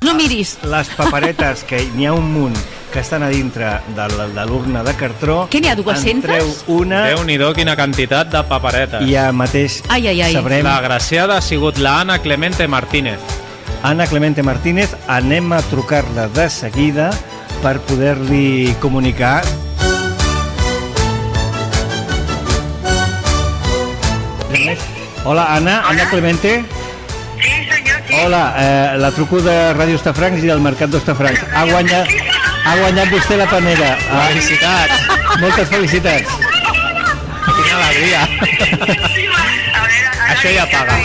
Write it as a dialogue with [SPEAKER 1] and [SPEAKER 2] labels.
[SPEAKER 1] No miris.
[SPEAKER 2] Les paperetes, que n'hi ha un munt, que estan a dintre de l'urna de cartró.
[SPEAKER 1] Què n'hi ha, 200?
[SPEAKER 2] En treu una
[SPEAKER 3] Déu-n'hi-do, quina quantitat de paperetes.
[SPEAKER 2] i ja mateix
[SPEAKER 1] Ai.
[SPEAKER 2] sabrem.
[SPEAKER 3] La agraciada ha sigut la Ana Clemente Martínez.
[SPEAKER 2] Ana Clemente Martínez, anem a trucar-la de seguida per poder-li comunicar. Hola, Ana Clemente.
[SPEAKER 4] Sí, soy yo, sí.
[SPEAKER 2] Hola, la truco de Ràdio Hostafrancs i del Mercat d'Hostafrancs. Ha guanyat vostè la panera.
[SPEAKER 3] Felicitats.
[SPEAKER 2] Moltes felicitats.
[SPEAKER 3] Quina alegria.
[SPEAKER 4] A ver,
[SPEAKER 3] Això ja paga.